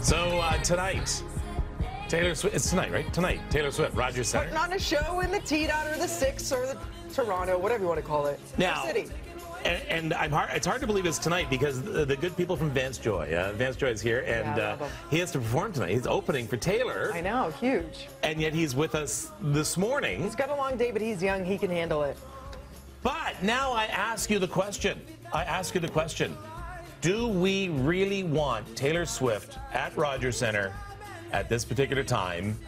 So tonight, Taylor Swift, it's tonight, right? Tonight, Taylor Swift, Rogers Center. Putting on a show in the T-Dot or the Six or the Toronto, whatever you want to call it. Now, City. And it's hard to believe it's tonight because the good people from Vance Joy is here, and he has to perform tonight. He's opening for Taylor. I know, huge. And yet he's with us this morning. He's got a long day, but he's young. He can handle it. But now I ask you the question. Do we really want Taylor Swift at Rogers Center at this particular time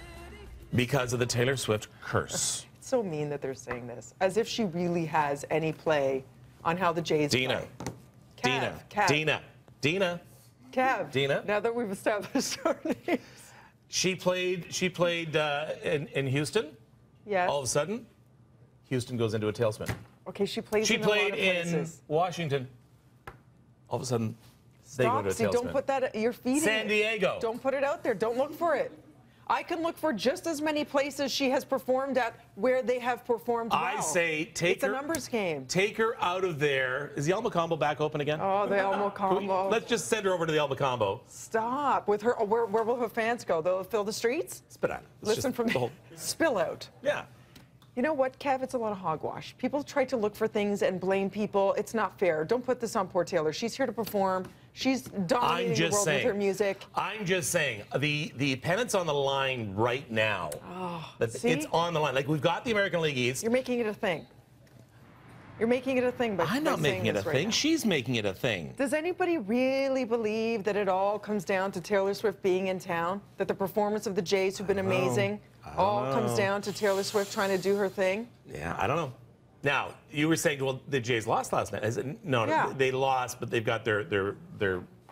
because of the Taylor Swift curse? It's so mean that they're saying this, as if she really has any play on how the Jays play. Dina. Kev. Now that we've established our names. She played in Houston. Yes. All of a sudden, Houston goes into a tailspin. Okay, she played in Washington. All of a sudden, they go to a tailspin. Don't put that at your feet. San Diego. Don't put it out there. Don't look for it. I can look for just as many places she has performed at where they have performed well. I say it's a numbers game. Take her out of there. Is the El Mocambo back open again? Oh, the El Mocambo. Let's just send her over to the El Mocambo. Stop. With her, where will her fans go? They'll fill the streets? Spit out. Listen from me. Spill out. Yeah. You know what, Kev? It's a lot of hogwash. People try to look for things and blame people. It's not fair. Don't put this on poor Taylor. She's here to perform. She's dominating the world with her music. I'm just saying, the pennant's on the line right now. Oh, it's on the line. Like, we've got the American League East. You're making it a thing. You're making it a thing by I'm not making it a thing. Now. She's making it a thing. Does anybody really believe that it all comes down to Taylor Swift being in town? That the performance of the Jays, who've been amazing, all comes down to Taylor Swift trying to do her thing? Yeah, I don't know. Now, you were saying, well, the Jays lost last night. No, they lost, but they've got their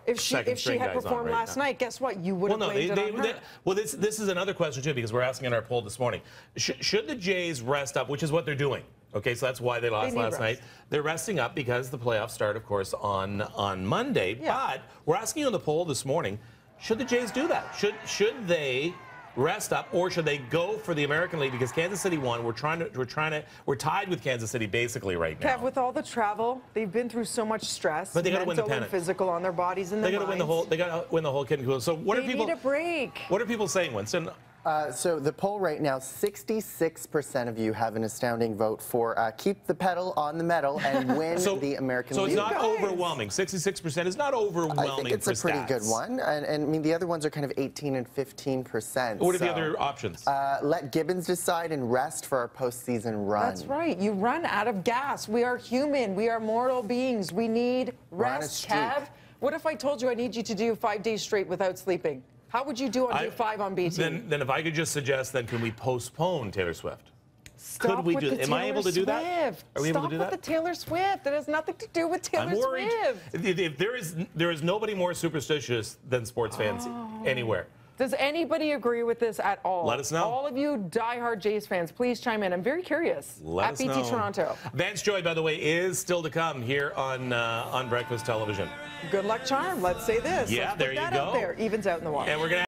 If she had performed last night, guess what? You would have blamed it on her. Well, this is another question, too, because we're asking in our poll this morning. Should the Jays rest up, which is what they're doing? Okay, so that's why they lost last night. They're resting up because the playoffs start, of course, on Monday. Yeah. But we're asking you in the poll this morning, should the Jays do that? Should they rest up, or should they go for the American League? Because Kansas City won. We're tied with Kansas City basically right now. Kev, with all the travel, they've been through so much stress, but they got to win the pennant. And physical on their bodies and their minds. They got to win the whole kit and caboodle. So what they need a break. What are people saying, Winston? So the poll right now, 66% of you have an astounding vote for keep the pedal on the metal and win the American League. So it's not overwhelming. 66% is not overwhelming. I think it's a pretty good one. And I mean, the other ones are kind of 18 and 15%. What are the other options? Let Gibbons decide and rest for our postseason run. That's right. You run out of gas. We are human. We are mortal beings. We need rest, Kev. What if I told you I need you to do 5 days straight without sleeping? How would you do on day 5 on BT? Then if I could just suggest, then can we postpone Taylor Swift? Stop Could we with do? the Am I able to do that? Are we able to do that? Stop with the Taylor Swift. It has nothing to do with Taylor Swift. I'm worried. If there is nobody more superstitious than sports fans anywhere. Does anybody agree with this at all? Let us know. All of you diehard Jays fans, please chime in. I'm very curious. Let us know. BT Toronto. Vance Joy, by the way, is still to come here on Breakfast Television. Good luck, charm. Let's say this. Yeah, Let's there put that you go. Out there. Evens out in the water. And we're gonna